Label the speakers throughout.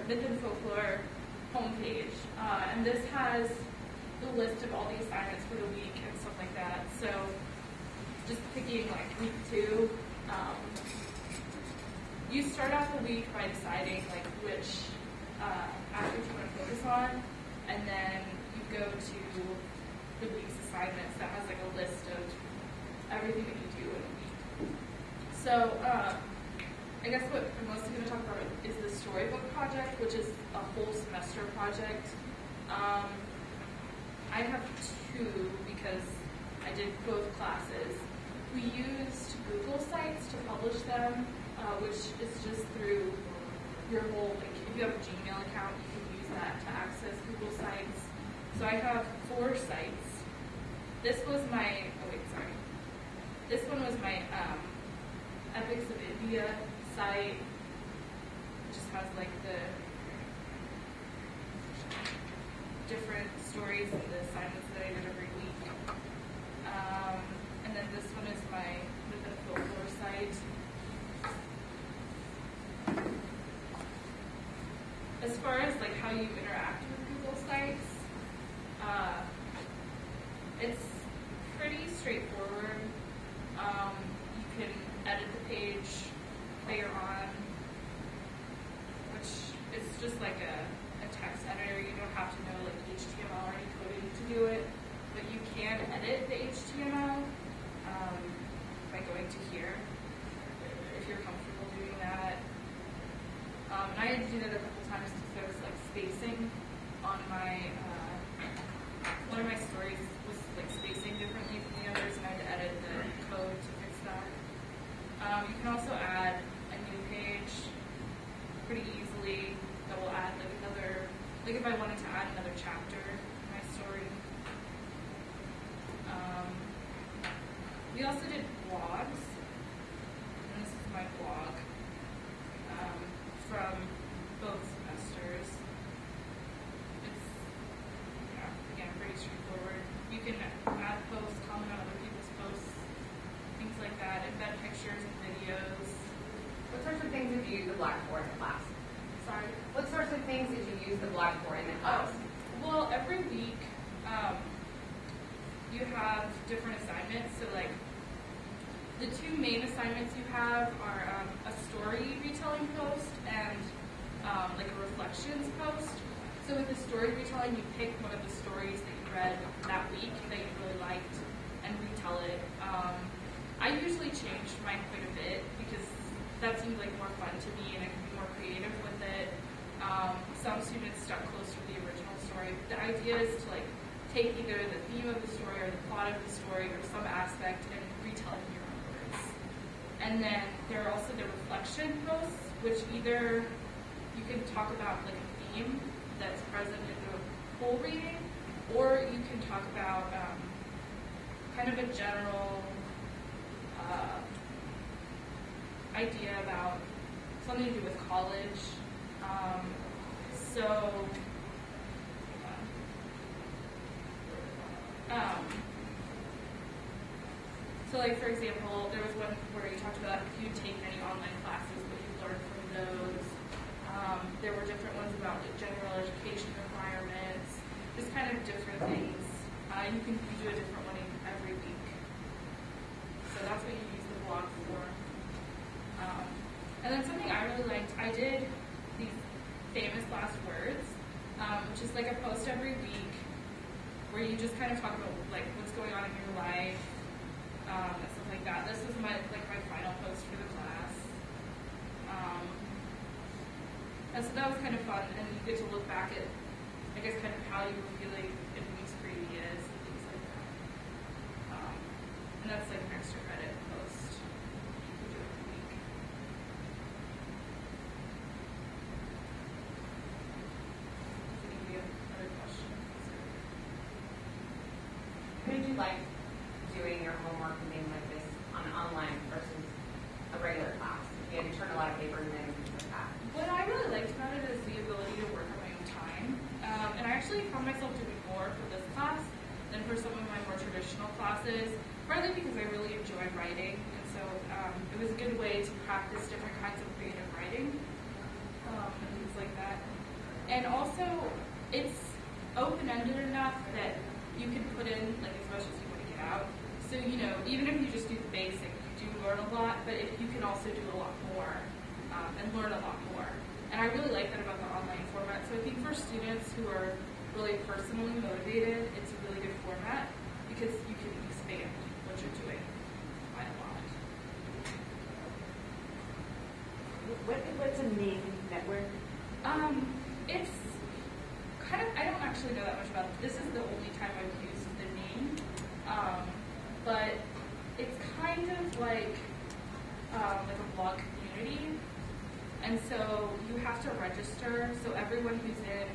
Speaker 1: Myth and Folklore homepage, and this has the list of all the assignments for the week and stuff like that. So just picking like week 2, you start off the week by deciding like which aspects you want to focus on, and then you go to the week's assignments that has like a list of everything that you do in a week. So I guess what I'm mostly going to talk about is the storybook project, which is a whole semester project. I have 2 because I did both classes. We used Google Sites to publish them, which is just through your whole, like if you have a Gmail account, you can use that to access Google Sites. So I have 4 sites. This was my, this one was my Epics of India site. It just has like the different stories and the assignments that I did every week. And then this one is my Myth and Folklore site. As far as like how you interact with Google Sites, it's pretty straightforward. You can edit the page later on, which is just like a text editor. You don't have to know like HTML or any coding to do it, but you can edit the HTML by going to here if you're comfortable doing that. And I had to do that a couple times because there was like spacing on my one of my stories was like spacing differently from the others, and I had to edit the code to fix that. You can also add a new page pretty easily that will add like another, like if I wanted to add another chapter in my story. We also did blogs, and this is my blog from both semesters. It's, yeah, again, pretty straightforward. You can add posts, comment on other people's posts, things like that, embed pictures and videos.
Speaker 2: What sorts of things did you use the blog for in the class?
Speaker 1: Sorry?
Speaker 2: What sorts of things did you use the blog for in the class?
Speaker 1: Well, every week you have different assignments. So like the 2 main assignments you have are a story retelling post and like a reflections post. So with the story retelling, you pick one of the stories that you read that week that you really liked and retell it. I usually change mine quite a bit because that seems like more fun to me and I can be more creative with it. Some students stuck close to the original story. The idea is to like take either the theme of the story or the plot of the story or some aspect and retell it in your own words. And then there are also the reflection posts, which either you can talk about like a theme that's present in the whole reading, or you can talk about kind of a general idea about something to do with college. So like for example, there was one where you talked about if you'd taken any online classes, what you learned from those. There were different ones about like general education requirements, just kind of different things. You do a different one every week. So that's what you use the blog for. And then something I really liked, I did these famous last words, which is like a post every week where you just kind of talk about like what's going on in your life, and stuff like that. This was my final post for the class. And so that was kind of fun, and you get to look back at, I guess, kind of how you were feeling in weeks previous and things like that. And that's like an extra credit post you do every week. Any other questions?
Speaker 2: How did you like doing your homework and things like this on online versus a regular class? You had to turn a lot of papers in and things like that.
Speaker 1: What I really liked about it is the ability to work on my own time. And I actually found myself doing more for this class than for some of my more traditional classes, partly because I really enjoy writing, and so it was a good way to practice different kinds of creative writing and things like that. also, it's open-ended enough that you can put in like as much as you want to get out. So, even if you just do the basic, you do learn a lot, but if you can also do a lot more and learn a lot more. And I really like that about the online format. So I think for students who are really personally motivated, it's a really good format because you can expand what you're doing by a lot.
Speaker 3: What's a name network?
Speaker 1: It's kind of, I don't actually know that much about it. This is the only time I've used the name. But it's kind of like a blog community. And so you have to register. So everyone who's in,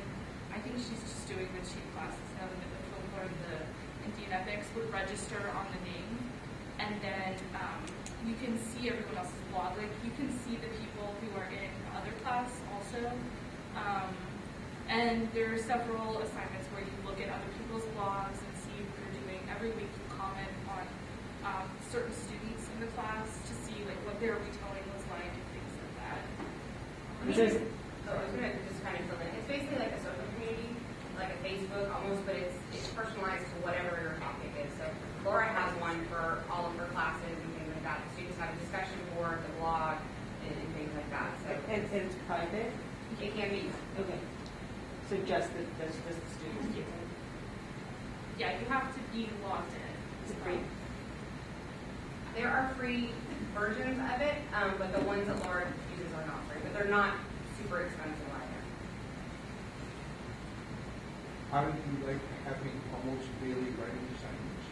Speaker 1: I think she's just doing the cheap classes now, the Folklore and the Indian Epics, would register on the name. And then you can see everyone else's blog. Like you can see the people who are in the other class also. And there are several assignments where you look at other people's blogs and see what they're doing. Every week you comment on certain students in the class to see like what their retelling was like and things like that.
Speaker 2: I was going to just kind of fill in. It's basically like a social community, like a Facebook almost, but it's personalized to whatever your topic is. So Laura has one for all of her classes and things like that. Students have a discussion board, the blog, and things like that. So
Speaker 3: And it's private?
Speaker 2: it can be.
Speaker 3: Okay. So just the students?
Speaker 1: Yeah, you have to be logged in.
Speaker 3: Is it free?
Speaker 2: There are free versions of it, but the ones that Laura uses are not free. But they're not super expensive either.
Speaker 4: How did you like having almost daily writing assignments?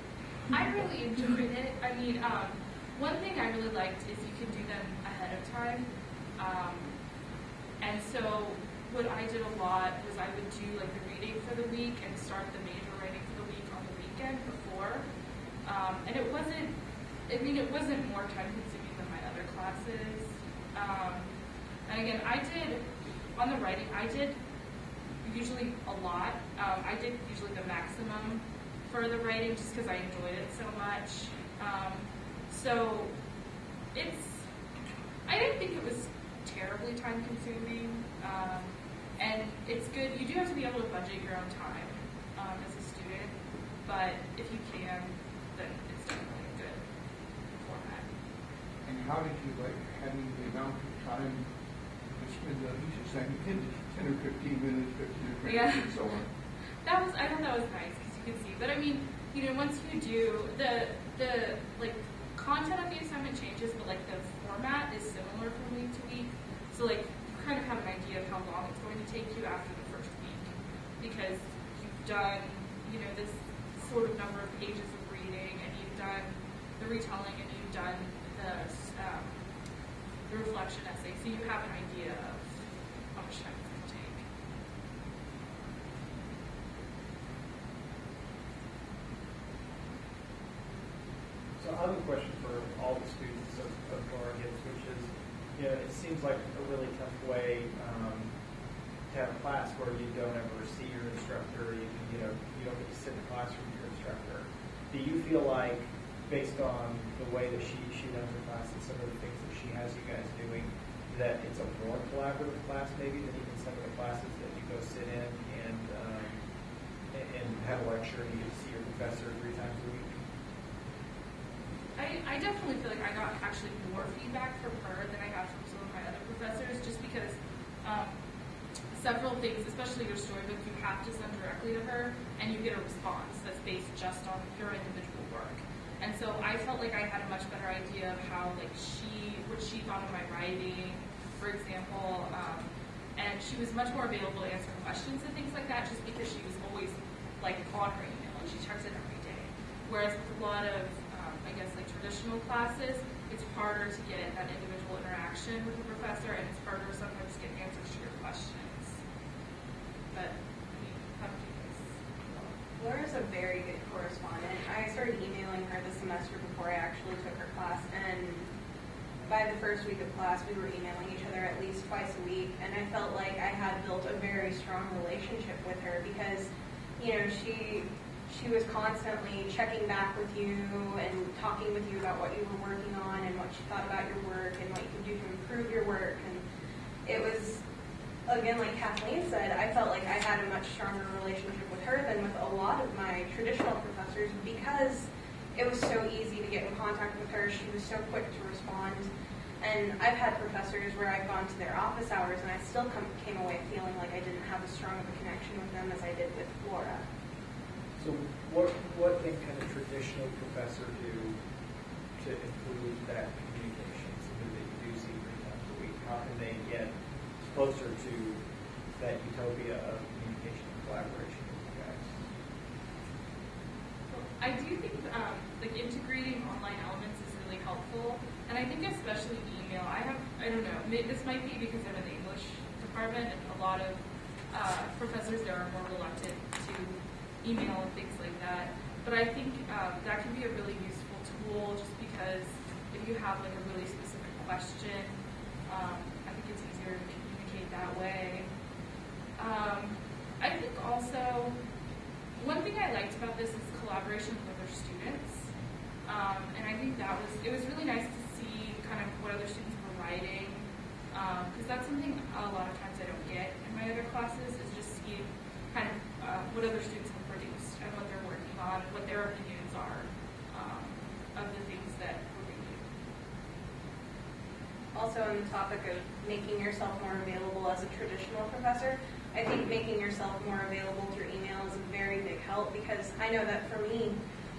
Speaker 1: I really enjoyed it. I mean, one thing I really liked is you can do them ahead of time. And so what I did a lot was I would do like the reading for the week and start the major writing for the week on the weekend before. And it wasn't more time consuming than my other classes. And again, on the writing, I did usually a lot. I did usually the maximum for the writing just because I enjoyed it so much. So I didn't think it was terribly time consuming. And it's good. You do have to be able to budget your own time as a student, but if you can, then it's definitely a good format.
Speaker 4: And how did you like having the amount of time to spend on each assignment, 10 or 15 minutes, 15 or 20
Speaker 1: Yeah.
Speaker 4: minutes, and so on?
Speaker 1: I thought that was nice because you could see. But I mean, once you do the like content of the assignment changes, but like the format is similar from week to week. So like you kind of have an idea of how long it's going to take you after the first week because you've done this sort of number of pages of reading and you've done the retelling and you've done the reflection essay, so you have an idea of how much time it's going to take.
Speaker 5: So I have a question for all the students of Laura Gibbs, which is, it seems like a really tough way to have a class where you don't ever see your instructor, you don't get to sit in the classroom with your instructor. Do you feel like, based on the way that she runs her class and some of the things that she has you guys doing, that it's a more collaborative class maybe than even some of the classes that you go sit in and have a lecture and you get to see your professor 3 times a week?
Speaker 1: I definitely feel like I got actually more feedback from her than I got from some of my other professors, just because several things, especially your storybook, you have to send directly to her, and you get a response that's based just on your individual work. And so I felt like I had a much better idea of how, like, what she thought of my writing, for example, and she was much more available to answer questions and things like that, just because she was always, like, on her email, and she checks it every day. Whereas with a lot of traditional classes, it's harder to get that individual interaction with the professor, and it's harder sometimes to get answers to your questions. But, how do you guys feel?
Speaker 6: Laura's a very good correspondent. I started emailing her the semester before I actually took her class, and by the first week of class, we were emailing each other at least twice a week, and I felt like I had built a very strong relationship with her because, she was constantly checking back with you and talking with you about what you were working on and what she thought about your work and what you could do to improve your work. And it was again, like Kathleen said, I felt like I had a much stronger relationship with her than with a lot of my traditional professors because it was so easy to get in contact with her. She was so quick to respond. And I've had professors where I've gone to their office hours and I still came away feeling like I didn't have as strong of a connection with them as I did with Laura.
Speaker 5: So what can a traditional professor do to improve that communication, something that you do see 3 times a week? How can they get closer to that utopia of communication and collaboration with you guys?
Speaker 1: Well, I do think like integrating online elements is really helpful, and I think especially email. I don't know, this might be because I'm in the English department, and a lot of professors there are more reluctant to email and things like that. But I think that can be a really useful tool, just because if you have like a really specific question, I think it's easier to communicate that way. I think also one thing I liked about this is collaboration with other students, and I think it was really nice to see kind of what other students were writing, because that's something a lot of times I don't get in my other classes, is just seeing kind of what other students have produced and what they're working on, what their opinions are of the things that we're reading.
Speaker 6: Also on the topic of making yourself more available as a traditional professor, I think making yourself more available through email is a very big help, because I know that for me,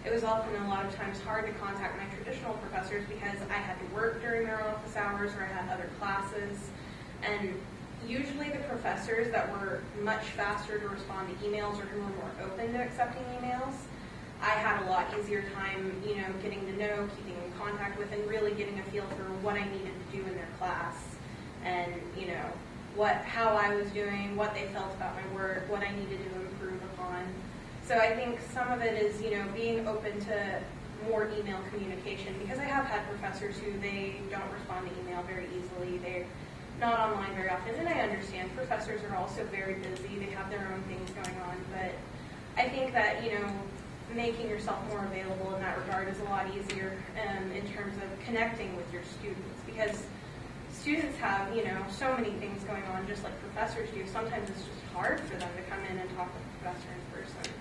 Speaker 6: it was often a lot of times hard to contact my traditional professors because I had to work during their office hours or I had other classes. And usually the professors that were much faster to respond to emails or who were more open to accepting emails, I had a lot easier time, getting to know, keeping in contact with, and really getting a feel for what I needed to do in their class, and how I was doing, what they felt about my work, what I needed to improve upon. So I think some of it is, being open to more email communication, because I have had professors who they don't respond to email very easily. They're not online very often, and I understand professors are also very busy. They have their own things going on, but I think that, making yourself more available in that regard is a lot easier in terms of connecting with your students, because students have, so many things going on just like professors do. Sometimes it's just hard for them to come in and talk with the professor in person.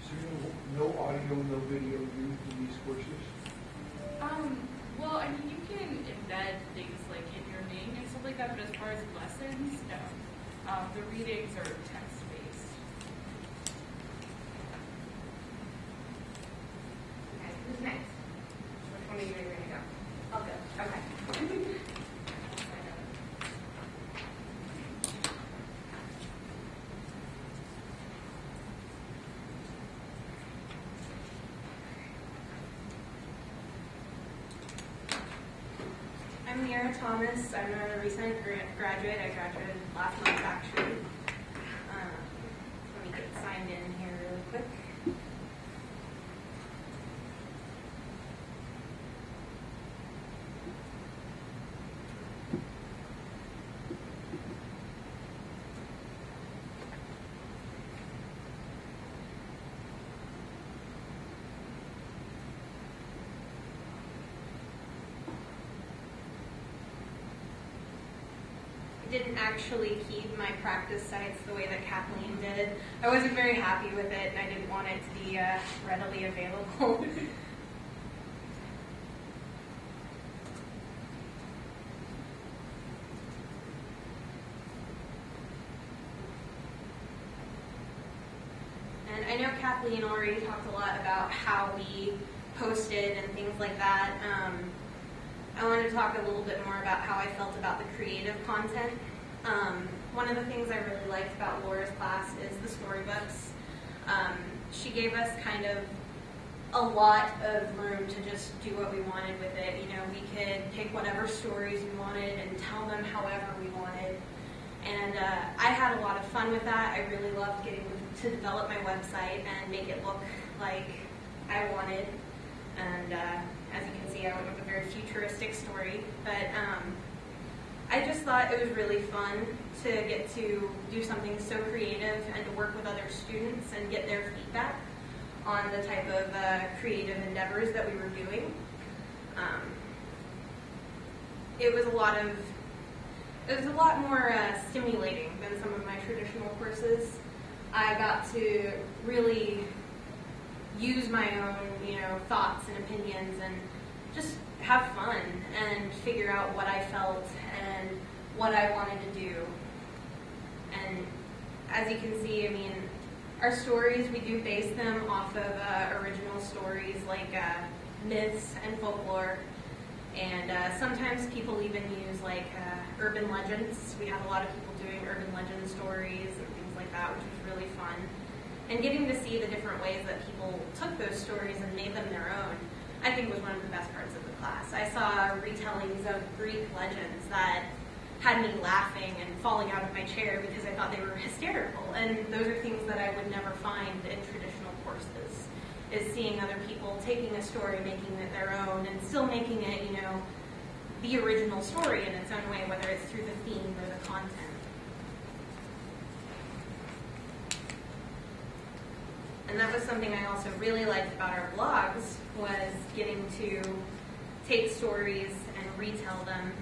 Speaker 4: So no audio, no video used in these courses?
Speaker 1: Well, I mean, you can embed things like in your name and stuff like that, but as far as lessons, no. The readings are text-based.
Speaker 2: Okay, who's next? Which one of you are going to go?
Speaker 6: I'll go.
Speaker 2: Okay.
Speaker 6: I'm Mira Thomas. I'm a recent graduate. I graduated last month, actually. Let me get signed in here really quick. Didn't actually keep my practice sites the way that Kathleen did. I wasn't very happy with it, and I didn't want it to be readily available. And I know Kathleen already talked a lot about how we posted and things like that. I wanted to talk a little bit more about how I felt about the creative content. One of the things I really liked about Laura's class is the storybooks. She gave us kind of a lot of room to just do what we wanted with it. We could pick whatever stories we wanted and tell them however we wanted. And I had a lot of fun with that. I really loved getting to develop my website and make it look like I wanted. And as you can see, I went with a very futuristic story, but I just thought it was really fun to get to do something so creative and to work with other students and get their feedback on the type of creative endeavors that we were doing. It was a lot of it was a lot more stimulating than some of my traditional courses. I got to really use my own, thoughts and opinions and just have fun and figure out what I felt and what I wanted to do. And as you can see, our stories, we do base them off of original stories like myths and folklore. And sometimes people even use urban legends. We have a lot of people doing urban legend stories and things like that, which was really fun. And getting to see the different ways that people took those stories and made them their own, I think was one of the best parts of the class. I saw retellings of Greek legends that had me laughing and falling out of my chair because I thought they were hysterical. And those are things that I would never find in traditional courses, is seeing other people taking a story, making it their own, and still making it, the original story in its own way, whether it's through the theme or the content. And that was something I also really liked about our blogs, was getting to take stories and retell them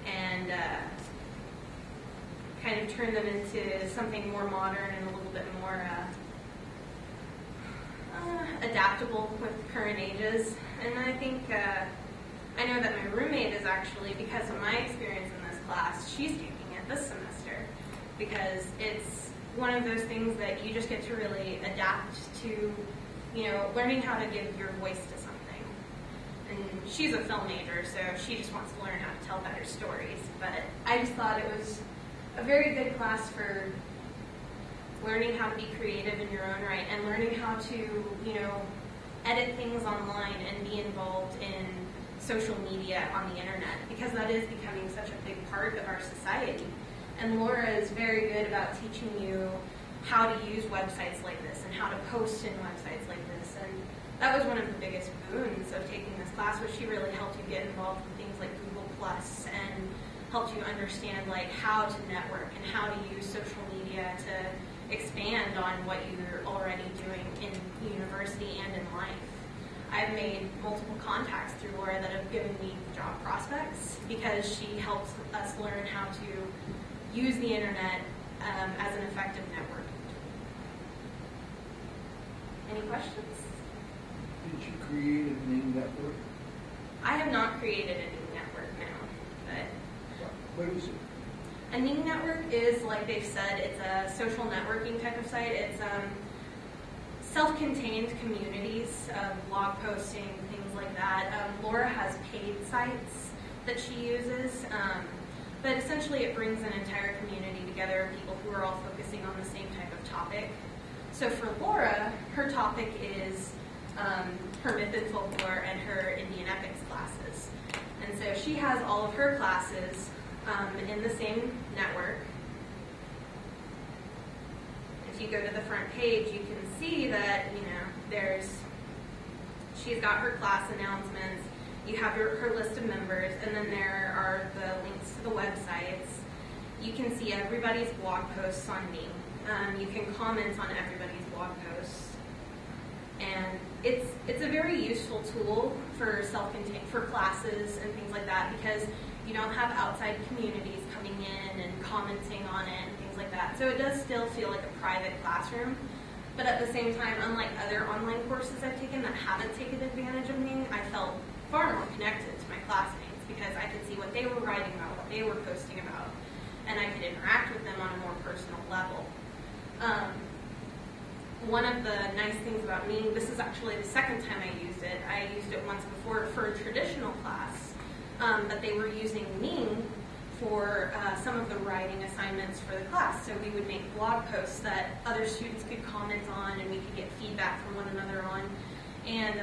Speaker 6: and kind of turn them into something more modern and a little bit more adaptable with current ages. And I think, I know that my roommate is actually, because of my experience in this class, she's taking it this semester, because it's one of those things that you just get to really adapt to, learning how to give your voice to something. And she's a film major, so she just wants to learn how to tell better stories. But I just thought it was a very good class for learning how to be creative in your own right and learning how to, edit things online and be involved in social media on the internet, because that is becoming such a big part of our society. And Laura is very good about teaching you how to use websites like this and how to post in websites like this. And that was one of the biggest boons of taking this class, was she really helped you get involved in things like Google Plus and helped you understand how to network and how to use social media to expand on what you're already doing in university and in life. I've made multiple contacts through Laura that have given me job prospects because she helps us learn how to use the internet as an effective networking tool. Any questions?
Speaker 4: Did you create a name network?
Speaker 6: I have not created a new network now, but
Speaker 4: What is it?
Speaker 6: a Ning network is, like they've said, it's a social networking type of site. It's self-contained communities of blog posting, things like that. Laura has paid sites that she uses, but essentially it brings an entire community together of people who are all focusing on the same type of topic. So for Laura, her topic is her myth and folklore and her Indian epics classes. And so she has all of her classes in the same network. If you go to the front page, you can see that, she's got her class announcements, you have her list of members, and then there are the links to the websites. You can see everybody's blog posts on me. You can comment on everybody's blog posts. And it's a very useful tool for for classes and things like that, because you don't have outside communities coming in and commenting on it and things like that. So it does still feel like a private classroom. But at the same time, unlike other online courses I've taken that haven't taken advantage of me, I felt far more connected to my classmates because I could see what they were writing about, what they were posting about, and I could interact with them on a more personal level. One of the nice things about Ning, this is actually the second time I used it. I used it once before for a traditional class, but they were using Ning for some of the writing assignments for the class. So we would make blog posts that other students could comment on and we could get feedback from one another on. And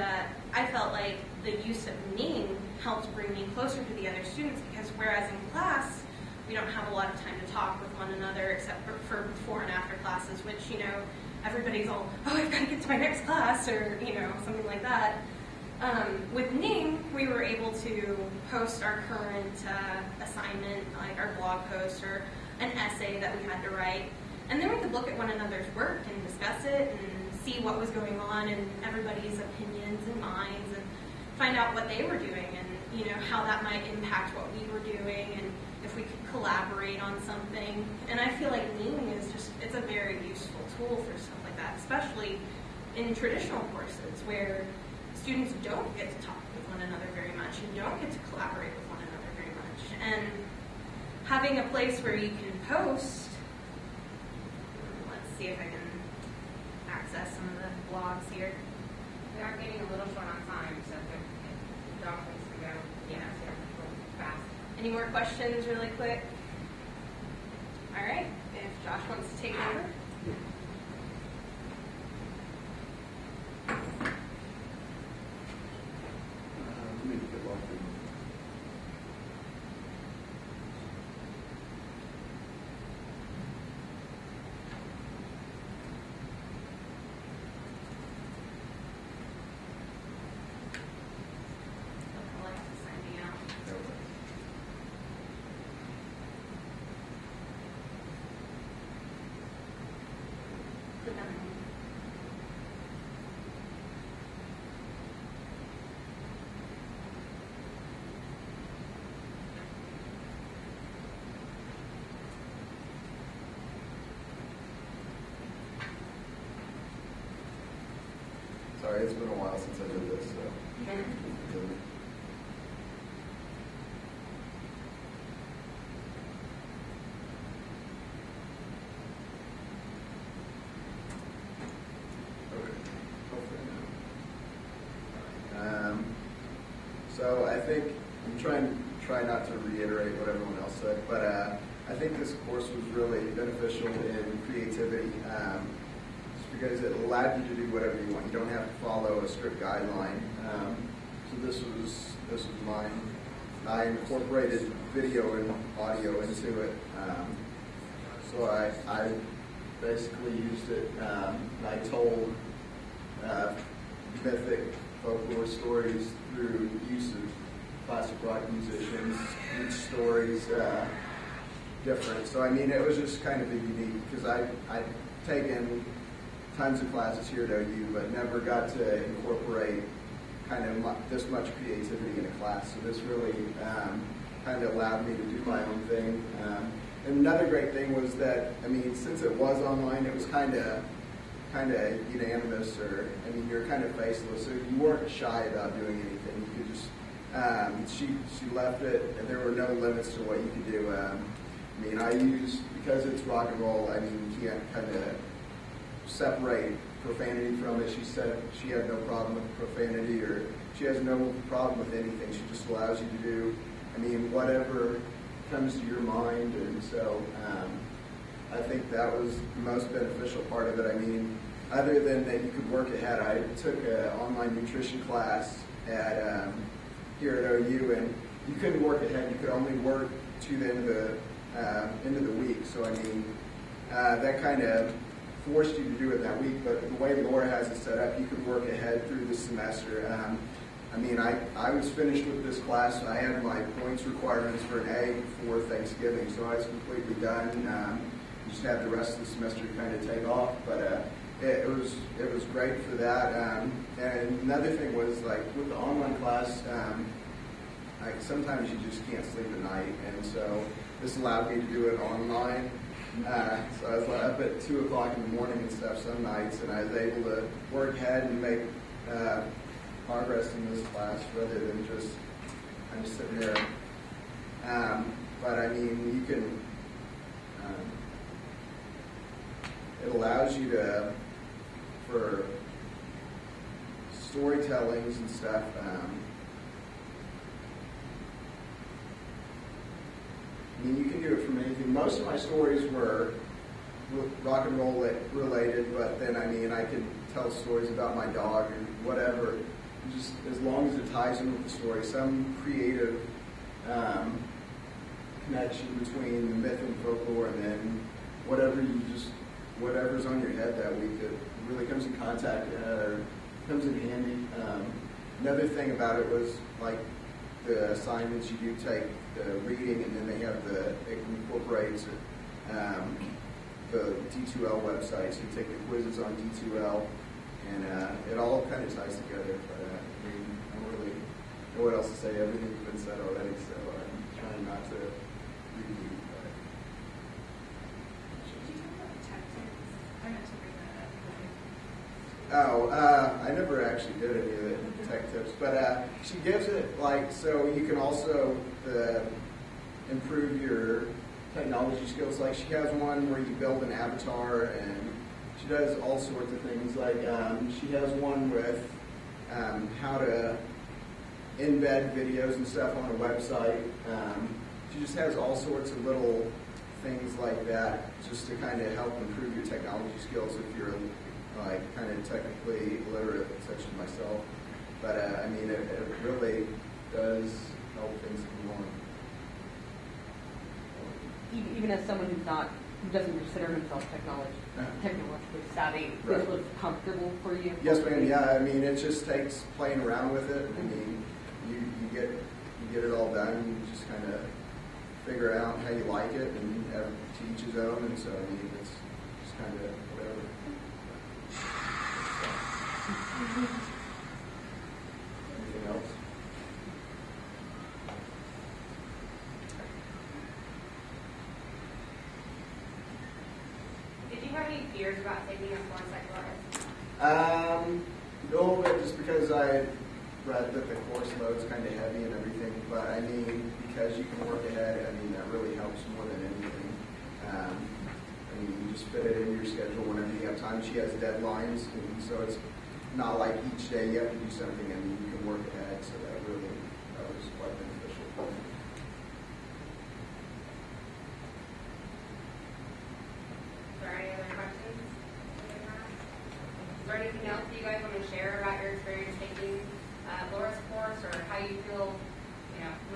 Speaker 6: I felt like the use of Ning helped bring me closer to the other students, because whereas in class, we don't have a lot of time to talk with one another except for before and after classes, which, everybody's all, oh, I've got to get to my next class, or, something like that. With Ning, we were able to post our current assignment, like our blog post or an essay that we had to write. And then we could look at one another's work and discuss it and see what was going on in everybody's opinions and minds and find out what they were doing and, how that might impact what we were doing. And if we could collaborate on something. And I feel like memeing is just, it's a very useful tool for stuff like that, especially in traditional courses where students don't get to talk with one another very much and don't get to collaborate with one another very much. And having a place where you can post, let's see if I can access some of the blogs here.
Speaker 2: We are getting a little short on time, so if Josh wants to go, so we'll fast.
Speaker 6: Any more questions really quick? All right, if Josh wants to take over. Alexa, sign me out. Click on it.
Speaker 7: Sorry, it's been a while since I did this, so. Okay. Hopefully now. So I think I'm try not to reiterate what everyone else said, but I think this course was really beneficial in creativity. Because it allowed you to do whatever you want. You don't have to follow a strict guideline. So this was mine. I incorporated video and audio into it. So I basically used it. I told mythic folklore stories through use of classic rock musicians. Each story's different. So I mean, it was just kind of a unique, because I'd taken tons of classes here at OU, but never got to incorporate kind of this much creativity in a class. So this really kind of allowed me to do my own thing. And another great thing was that, I mean, since it was online, it was kind of unanimous, or I mean, you're kind of faceless, so you weren't shy about doing anything. You could just she left it, and there were no limits to what you could do. I mean, I used, because it's rock and roll, I mean, you can't kind of separate profanity from it. She said she had no problem with profanity, or she has no problem with anything. She just allows you to do, I mean, whatever comes to your mind. And so I think that was the most beneficial part of it. I mean, other than that you could work ahead, I took an online nutrition class at here at OU, and you couldn't work ahead. You could only work to the end of the week. So I mean, that kind of forced you to do it that week, but the way Laura has it set up, you could work ahead through the semester. I mean, I was finished with this class. I had my points requirements for an A before Thanksgiving, so I was completely done. Just had the rest of the semester to kind of take off, but it was great for that. And another thing was, like, with the online class, like, sometimes you just can't sleep at night, and so this allowed me to do it online. So I was up at 2 o'clock in the morning and stuff some nights, and I was able to work ahead and make progress in this class rather than just kind of sitting there. But I mean, you can, it allows you to, for storytellings and stuff, I mean, you can do it from anything. Most of my stories were rock and roll related, but then, I mean, I could tell stories about my dog or whatever, just as long as it ties in with the story. Some creative connection between the myth and folklore, and then whatever's on your head that week that really comes in contact, comes in handy. Another thing about it was, like, the assignments you do take, the reading, and then they have it incorporates the D2L website, so you take the quizzes on D2L, and it all kind of ties together. But I mean, I don't really know what else to say. Everything's been said already, so I'm trying not to Oh, I never actually did any of the tech tips, but she gives it like, so you can also improve your technology skills. Like she has one where you build an avatar, and she does all sorts of things. Like she has one with how to embed videos and stuff on a website. She just has all sorts of little things like that just to kind of help improve your technology skills if you're like kind of technically illiterate, such as myself. But I mean, it really does help things along.
Speaker 3: Even as someone who doesn't consider himself technologically savvy,
Speaker 7: Right.
Speaker 3: this was comfortable for you?
Speaker 7: Yes, ma'am. Yeah, I mean, it just takes playing around with it. I mean, you get it all done. You just kind of figure out how you like it, and to each his own. And so, I mean, it's just kind of whatever. Anything else?
Speaker 2: Did you have any fears about taking a course like Laura's?
Speaker 7: No, but just because I read that the course load's kind of heavy and everything, but I mean, because you can work ahead, I mean, that really helps more than anything. I mean, you just fit it into your schedule whenever you have time. She has deadlines, and so it's not like each day you have to do something. I mean, you can work ahead, so that was quite beneficial for me.
Speaker 2: Is there any other questions? Is there anything else you guys want to share about your experience taking Laura's course, or how you feel,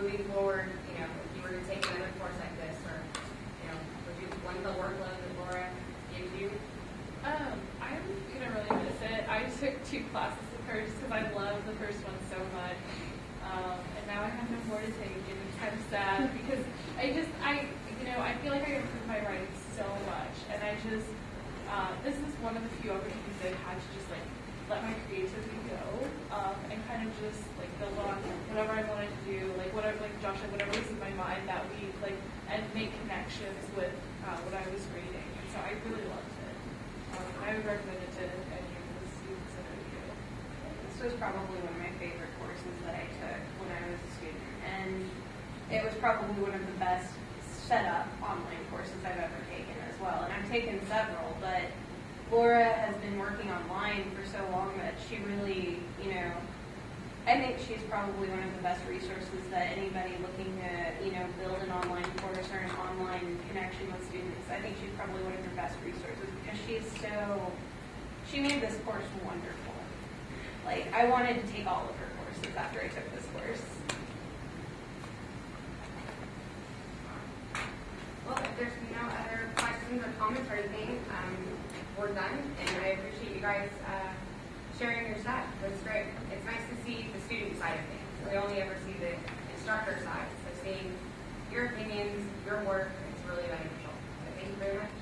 Speaker 2: moving forward, if you were to take another course like this, or, would you want the workload that Laura gives you?
Speaker 1: I'm gonna really miss it. I took 2 classes with her just because I loved the first one so much, and now I have no more to take, and it's kind of sad because I feel like I improved my writing so much, and this is one of the few opportunities I've had to just like let my creativity go, and kind of just like build on whatever I wanted to do, like whatever, like Josh said, whatever was in my mind that week, like, and make connections with what I was reading, and so I really loved it. I would recommend it to any of the students that are here.
Speaker 6: This was probably one of my favorite courses that I took when I was a student, and it was probably one of the best set up online courses I've ever taken as well. And I've taken several, but Laura has been working online for so long that she really, I think she's probably one of the best resources that anybody looking to, build an online course or an online connection with students. I think she's probably one of the best resources because she made this course wonderful. Like, I wanted to take all of her courses after I took this course.
Speaker 2: Well, if there's no other questions or comments or anything, we're done, and I appreciate you guys sharing your side. That's great. It's nice to see the student side of things. We only ever see the instructor side, so seeing your opinions, your work, it's really beneficial. So thank you very much.